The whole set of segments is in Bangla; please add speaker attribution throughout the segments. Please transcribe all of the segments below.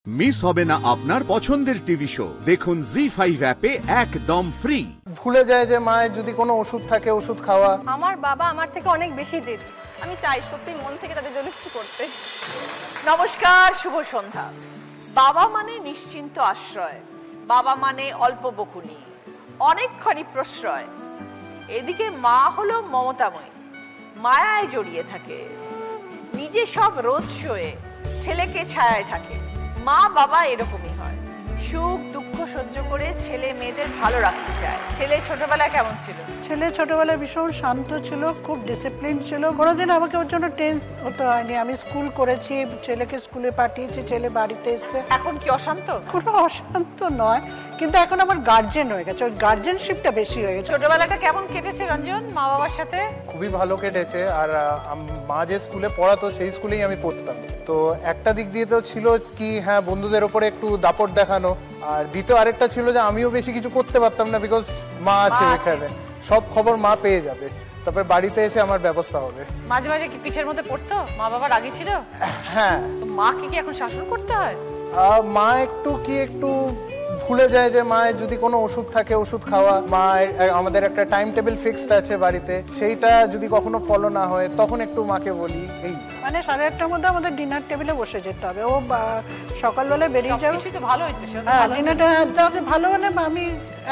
Speaker 1: মিস হবে না আপনার পছন্দের টিভি শো দেখুন জি5 অ্যাপে একদম ফ্রি।
Speaker 2: ভুলে যায় যে মায়ের যদি কোনো ওষুধ থাকে ওষুধ খাওয়া।
Speaker 3: আমার বাবা আমার থেকে অনেক বেশি জেদি। আমি চাই সত্যি মন থেকে তাদের জন্য কিছু করতে।
Speaker 4: নমস্কার, শুভ সন্ধ্যা। বাবা মানে নিশ্চিন্ত আশ্রয়, বাবা মানে অল্প বকুনি, অনেকখানি প্রশ্রয়। এদিকে মা হলো মমতাময়ী, মায়ায় জড়িয়ে থাকে, নিজে সব রোদ সয়ে ছেলেকে ছায়ায় থাকে। মা বাবা এরকমই হয়, সুখ দুঃখ সহ্য করে ছেলে মেয়েদের ভালো রাখতে চায়। ছেলে ছোটবেলায় কেমন ছিল?
Speaker 5: ছেলে ছোটবেলায় ভীষণ শান্ত ছিল, খুব ডিসিপ্লিন ছিল। কোনোদিন আমাকে ওর জন্য টেন্স হতে হয়নি। আমি স্কুল করেছি, ছেলেকে স্কুলে পাঠিয়েছি, ছেলে বাড়িতে এসছে।
Speaker 4: এখন কি অশান্ত?
Speaker 5: কোনো অশান্ত নয়, কিন্তু এখন আমার গার্জেন হয়ে গেছে, ওই গার্জেনশিপটা বেশি হয়ে গেছে।
Speaker 4: ছোটবেলাটা কেমন কেটেছে রঞ্জন মা বাবার সাথে?
Speaker 2: খুবই ভালো কেটেছে। আর মা যে স্কুলে পড়াতো সেই স্কুলেই আমি পড়তাম। তো একটা দিক দিয়ে তো ছিল কি, হ্যাঁ, বন্ধুদের ওপরে একটু দাপট দেখানো। আর দ্বিতীয় আরেকটা ছিল যে আমিও বেশি কিছু করতে পারতাম না, বিকজ মা আছে এখানে, সব খবর মা পেয়ে যাবে, তারপরে বাড়িতে এসে আমার ব্যবস্থা হবে।
Speaker 4: মাঝে মাঝে কি পিঠের মধ্যে পড়তো? মা বাবার আগে ছিল?
Speaker 2: হ্যাঁ।
Speaker 4: মাকে কি এখন শাসন করতে হয়?
Speaker 2: মা একটু ভুলে যায় যে মায়ের যদি কোনো ওষুধ থাকে ওষুধ খাওয়া। আমাদের একটা টাইম টেবিল ফিক্সড আছে বাড়িতে, সেইটা যদি কখনো ফলো না হয় তখন একটু মাকে বলি। এই
Speaker 5: মানে 8:30টার মধ্যে আমাদের ডিনার টেবিলে বসে যেতে হবে। ও সকালবেলায় বেরিয়ে যাবে।
Speaker 4: তো ভালো হইতো।
Speaker 5: হ্যাঁ, ডিনারটা ভালো। মানে আমি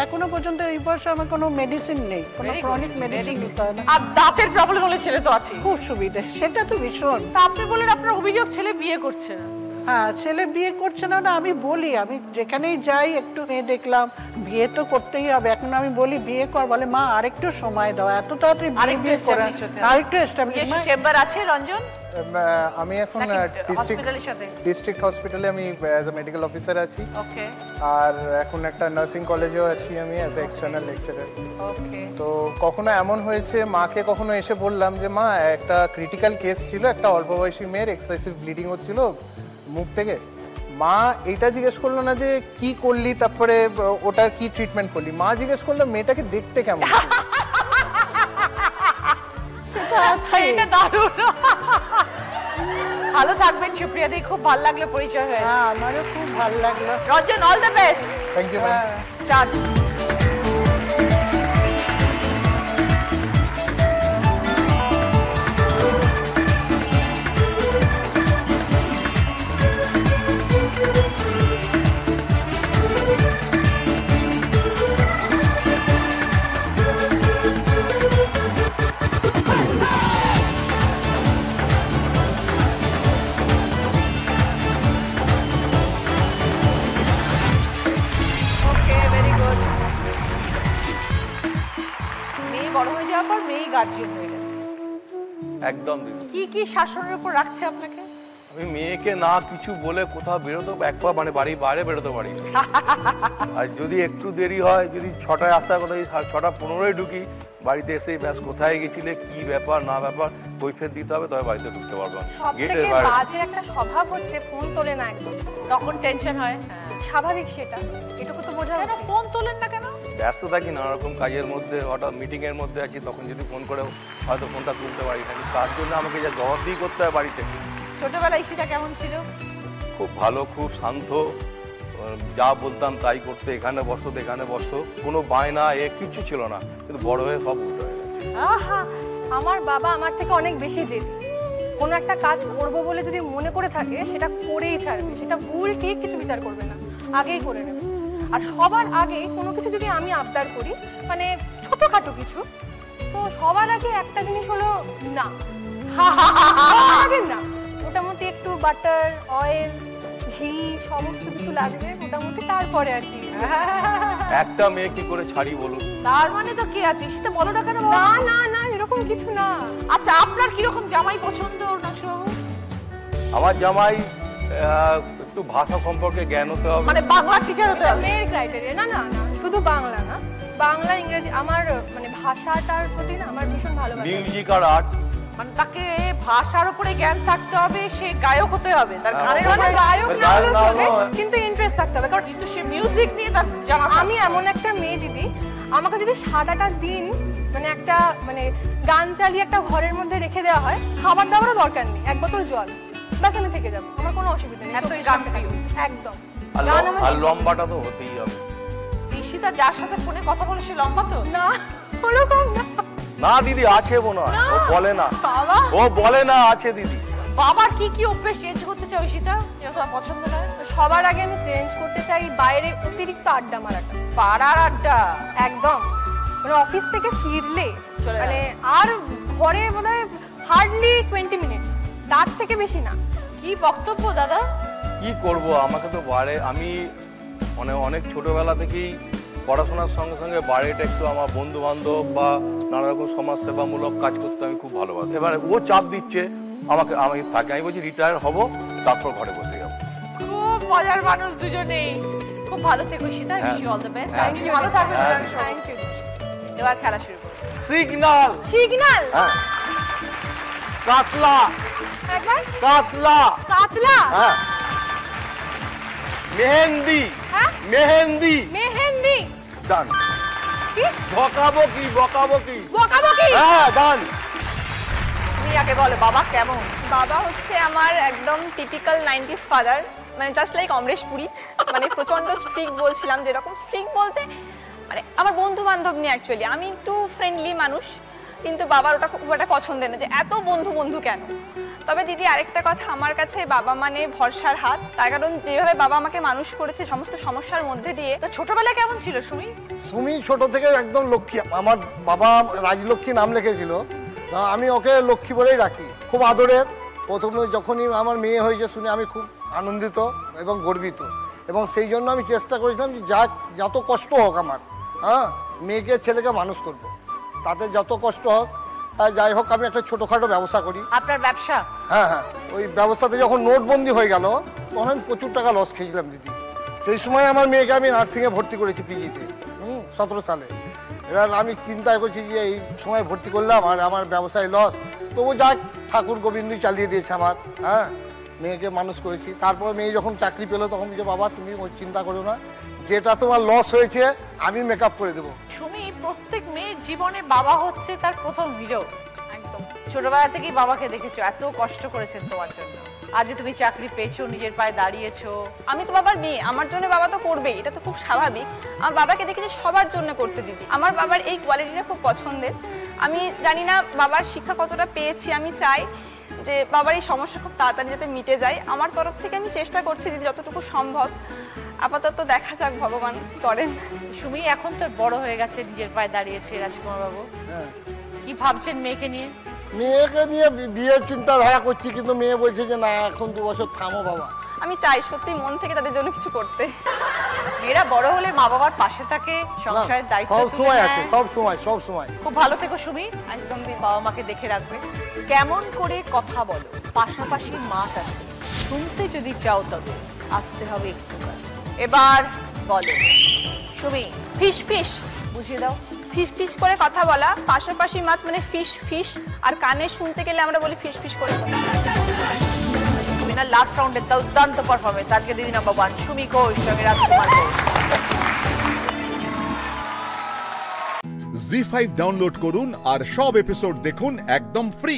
Speaker 5: এখনো পর্যন্ত এই বয়সে আমার কোনো মেডিসিন নেই, কোনো ক্রনিক মেডিসিন নিতে হয় না।
Speaker 4: আর দাঁতের প্রবলেম হলে ছেলে তো আছে,
Speaker 5: খুব সুবিধে, সেটা তো ভীষণ।
Speaker 4: তা আপনি বলেন আপনার অভিযোগ ছেলে বিয়ে করছে না?
Speaker 5: হ্যাঁ, ছেলে বিয়ে করছে না। আমি বলি, আমি যেখানেই যাই একটু মেয়ে দেখলাম, বিয়ে তো করতেই হবে। এখন আমি বলি বিয়ে কর, বলে মা আরেকটু সময় দাও, এত তাড়াতাড়ি বিয়ে করে আরেকটু এস্টাবলিশ।
Speaker 4: চেম্বার আছে রঞ্জন?
Speaker 2: আমি এখন ডিস্ট্রিক্ট হসপিটালে আমি অ্যাজ এ মেডিকেল অফিসার আছি।
Speaker 4: ওকে।
Speaker 2: আর এখন একটা নার্সিং কলেজেও আছি আমি অ্যাজ এ এক্সটার্নাল লেকচারার।
Speaker 4: ওকে।
Speaker 2: তো কখনো এমন হয়েছে মাকে কখনো এসে বললাম যে মা একটা ক্রিটিক্যাল কেস ছিল, একটা অল্প বয়সী মেয়ের এক্সেসিভ ব্লিডিং হচ্ছিল মুখ থেকে। মা এটা জিজ্ঞেস করলো না যে কি করলি, তারপরে ওটার কি ট্রিটমেন্ট করলি। মা জিজ্ঞেস করলো মেয়েটাকে দেখতে কেমন।
Speaker 4: এটা দারুণ। ভালো থাকবেন সুপ্রিয়া দি, খুব ভালো লাগলো পরিচয় হয়ে।
Speaker 5: হ্যাঁ, আমারও খুব ভালো লাগলো।
Speaker 4: Ranjan, all the best.
Speaker 2: Thank you.
Speaker 4: Start.
Speaker 6: একদম
Speaker 4: কি কি শাসনের উপর রাখছে আপনাকে?
Speaker 6: আমি মেয়েকে না কিছু বলে কোথাও বেরোতে, এক পা মানে বাড়ির বাইরে বেরোতে পারি। আর যদি একটু দেরি হয়, যদি 6টায় আসার কথা 6:15 ঢুকি, বাড়িতে এসে ব্যাস কোথায় গেছিলে, কি ব্যাপার না ব্যাপার কৈফিয়ত দিতে হবে, তবে বাড়িতে ঢুকতে পারবো।
Speaker 3: গেটের বাইরে বাজে একটা স্বভাব হচ্ছে ফোন তোলে না একদম,
Speaker 4: তখন টেনশন হয়।
Speaker 3: স্বাভাবিক সেটা, এটুকু তো বোঝা যায়।
Speaker 4: ফোন তোলেন না কেন?
Speaker 6: ব্যস্ত থাকি নানা রকম কাজের মধ্যে, হঠাৎ মিটিং এর মধ্যে আছি, তখন যদি ফোন করে হয়তো ফোনটা তুলতে পারি না, তার জন্য আমাকে যা জবাবদিহি করতে হয় বাড়িতে।
Speaker 4: ছোটবেলায় ঈশিতা কেমন ছিল?
Speaker 6: খুব ভালো, খুব শান্ত, যা বলতাম তাই করতে, এখানে বসো এখানে বসো, কোনো বায়না কিছু ছিল না। কিন্তু বড় হয়ে সব উল্টো হয়ে গেছে।
Speaker 3: আহা, আমার বাবা আমার থেকে অনেক বেশি জেদি। কোনো একটা কাজ করবো বলে যদি মনে করে থাকে সেটা করেই ছাড়বে, সেটা ভুল ঠিক কিছু বিচার করবে না, আগেই করে নেবে। আর সবার আগে কোনো কিছু যদি আমি আবদার করি, মানে ছোটখাটো কিছু, তো সবার আগে একটা জিনিস হলো না, না মোটামুটি একটু বাটার, অয়েল, ঘি সমস্ত কিছু লাগবে মোটামুটি, তারপরে আর কি।
Speaker 6: একটা মেয়ে কি করে ছাড়ি বলুন?
Speaker 4: তার মানে তো কি আছে সেটা বলো না কেন?
Speaker 3: না না না, এরকম কিছু না।
Speaker 4: আচ্ছা, আপনার কিরকম জামাই পছন্দ নাকশবাবু?
Speaker 6: আমার জামাই একটু ভাষা সম্পর্কে জ্ঞান হতে হবে,
Speaker 4: মানে বাংলা টিচার হতে হবে।
Speaker 3: মেয়ের ক্রাইটেরিয়া না, না না, শুধু বাংলা না, বাংলা ইংরেজি, আমার মানে ভাষাটার প্রতি না আমার ভীষণ ভালোবাসা।
Speaker 6: মিউজিক আর আর্ট,
Speaker 4: মানে তাকে ভাষার উপরে জ্ঞান থাকতে হবে, সে গায়ক হতে হবে, তার গানের উপরে
Speaker 3: গায়ক না হলেও চলবে, কিন্তু ইন্টারেস্ট থাকতে হবে। কারণ
Speaker 4: কিন্তু সে মিউজিক নিয়ে তার জানা।
Speaker 3: আমি এমন একটা মেয়ে দিদি, আমাকে যদি সারাটা দিন মানে একটা মানে গান চালিয়ে একটা ঘরের মধ্যে রেখে দেওয়া হয়, খাবার দাবারও দরকার নেই, এক বোতল জল, ব্যাস আমি থেকে যাবো, আমার কোনো অসুবিধা নেই।
Speaker 4: এতই গান প্রিয়।
Speaker 3: একদম।
Speaker 6: আর
Speaker 3: গান আমার
Speaker 6: আর লম্বাটা তো হতেই হবে।
Speaker 4: ঈশিতা যার সাথে ফোনে কথা বলে সে লম্বা তো?
Speaker 3: না, ওরকম না।
Speaker 6: না দিদি আছে মনে হয়, ও বলে না,
Speaker 4: বাবা,
Speaker 6: ও বলে না আছে দিদি।
Speaker 4: বাবার কি কি অভ্যেস চেঞ্জ করতে চাও ঈশিতা, যেটা তোমার পছন্দ নয়?
Speaker 3: সবার আগে আমি চেঞ্জ করতে চাই বাইরে অতিরিক্ত আড্ডা মারাটা।
Speaker 4: পাড়ার আড্ডা?
Speaker 3: একদম, মানে অফিস থেকে ফিরলে
Speaker 4: চলে
Speaker 3: মানে আর ঘরে বোধহয় হার্ডলি 20 মিনিটস, তার থেকে বেশি না।
Speaker 4: কি বক্তব্য দাদা?
Speaker 6: কি করব, আমাকে তো বাড়ে, আমি মানে অনেক ছোটবেলা থেকেই পড়াশোনার সঙ্গে সঙ্গে বাড়িটা একটু আমার বন্ধু বান্ধব বা নানা রকম সমাজসেবামূলক কাজ করতে আমি খুব ভালোবাসি। এবার ও চাপ দিচ্ছে আমাকে, আমি থাকি, আমি বলছি রিটায়ার হব তারপর ঘরে বসে যাবো।
Speaker 4: খুব মজার মানুষ দুজনেই। খুব ভালো থেকো Ishita, wish you all the best.
Speaker 3: Thank you,
Speaker 4: ভালো থাকবে।
Speaker 3: Thank you.
Speaker 4: এবার খেলা শুরু করো।
Speaker 6: সিগন্যাল
Speaker 3: সিগন্যাল,
Speaker 6: হ্যাঁ, কাতলা
Speaker 3: একবার
Speaker 6: কাতলা,
Speaker 3: কাতলা,
Speaker 6: হ্যাঁ, মেহেন্দি
Speaker 3: হ্যাঁ,
Speaker 6: মেহেন্দি,
Speaker 3: মেহেন্দি,
Speaker 6: ডান।
Speaker 3: কি
Speaker 6: বকাবকি বকাবকি,
Speaker 3: বকাবকি।
Speaker 6: হ্যাঁ ডান।
Speaker 4: তুমি আগে বলো বাবা কেমন?
Speaker 7: বাবা হচ্ছে আমার একদম টিপিক্যাল 90s ফাদার, মানে জাস্ট লাইক অমরেশ পুরী, মানে প্রচন্ড স্ট্রিক্ট বলছিলাম, যেরকম স্ট্রিক্ট বলতে মানে আমার বন্ধু বান্ধব নিয়ে অ্যাকচুয়ালি আমি একটু ফ্রেন্ডলি মানুষ, কিন্তু বাবার ওটা খুব একটা পছন্দের না যে এত বন্ধু বন্ধু কেন। তবে দিদি আরেকটা কথা, আমার কাছে বাবা মানে ভরসার হাত, তার কারণ যেভাবে বাবা আমাকে মানুষ করেছে সমস্ত সমস্যার মধ্যে দিয়ে।
Speaker 4: তো ছোটবেলায় কেমন ছিল সুমি?
Speaker 8: সুমি ছোট থেকে একদম লক্ষ্মী, আমার বাবা রাজলক্ষ্মী নাম লিখেছিল, তা আমি ওকে লক্ষ্মী বলেই রাখি, খুব আদরের। প্রথমে যখনই আমার মেয়ে হয়েছে শুনে আমি খুব আনন্দিত এবং গর্বিত, এবং সেই জন্য আমি চেষ্টা করেছিলাম যে যত কষ্ট হোক আমার, হ্যাঁ, মেয়েকে ছেলেকে মানুষ করব, তাতে যত কষ্ট হোক, যাই হোক আমি একটা ছোটোখাটো ব্যবসা করি।
Speaker 4: আপনার ব্যবসা?
Speaker 8: হ্যাঁ হ্যাঁ, ওই ব্যবসাতে যখন নোটবন্দি হয়ে গেল তখন আমি প্রচুর টাকা লস খেয়েছিলাম দিদি। সেই সময় আমার মেয়েকে আমি নার্সিংয়ে ভর্তি করেছি পিজিতে, 17 সালে। এবার আমি চিন্তা করছি যে এই সময় ভর্তি করলাম আর আমার ব্যবসায় লস, তবু যাক ঠাকুর গোবিন্দই চালিয়ে দিয়েছে আমার, হ্যাঁ, মেয়েকে মানুষ করেছি। তারপর মেয়ে যখন চাকরি পেলো তখন বলছে বাবা তুমি ওই চিন্তা করো না, যেটা তোমার লস হয়েছে আমি মেকআপ করে দেবো।
Speaker 4: সুমি, প্রত্যেক মেয়ের জীবনে বাবা হচ্ছে তার প্রথম হিরো। একদম ছোটবেলা থেকেই বাবাকে দেখেছো, এত কষ্ট করেছেন তোমার জন্য, আজ তুমি চাকরি পেয়েছো, নিজের পায়ে দাঁড়িয়েছো।
Speaker 7: আমি তো বাবার মেয়ে, আমার জন্য বাবা তো করবেই, এটা তো খুব স্বাভাবিক। আমার বাবাকে দেখেছি সবার জন্য করতে দিদি, আমার বাবার এই কোয়ালিটিটা খুব পছন্দের। আমি জানি না বাবার শিক্ষা কতটা পেয়েছি, আমি চাই যে বাবার এই সমস্যা খুব তাড়াতাড়ি যাতে মিটে যায়। আমার তরফ থেকে আমি চেষ্টা করছি দিদি যতটুকু সম্ভব, আপাতত দেখা যাক ভগবান করেন।
Speaker 4: সুমি এখন তো বড় হয়ে গেছে, নিজের পায়ে দাঁড়িয়েছে রাজকুমার বাবু, কি ভাবছেন মেয়েকে নিয়ে?
Speaker 8: মেয়েকে নিয়ে বিয়ের চিন্তাধারা করছি, কিন্তু মেয়ে বলছে যে না এখন 2 বছর থামো বাবা।
Speaker 7: আমি চাই সত্যি মন থেকে তাদের জন্য কিছু করতে।
Speaker 4: মেয়েরা বড় হলে মা বাবার পাশে থাকে, সংসারের দায়িত্ব
Speaker 8: সব
Speaker 4: তুলে
Speaker 8: সময়
Speaker 4: নেয়।
Speaker 8: আছে, সব সময় সব সময়।
Speaker 4: খুব ভালো থেকো সুমি,
Speaker 7: একদম দিদি।
Speaker 4: বাবা মাকে দেখে রাখবে। কেমন করে কথা বলো, পাশাপাশি মাছ আছে, শুনতে যদি চাও তবে আসতে হবে একটু কাছে। এবার বলো সুমি,
Speaker 7: ফিশ ফিশ
Speaker 4: বুঝিয়ে দাও।
Speaker 7: ফিশ ফিশ করে কথা বলা, পাশাপাশি মাছ মানে ফিশ ফিশ, আর কানে শুনতে গেলে আমরা বলি ফিশ ফিশ করে কথা।
Speaker 4: সুমিনার লাস্ট রাউন্ডে দুর্দান্ত পারফরমেন্স, আজকে দিদি নাম্বার 1 সুমি ঘোষ সঙ্গে রাজকুমার ঘোষ।
Speaker 1: জি5 ডাউনলোড করুন আর সব এপিসোড দেখুন একদম ফ্রি।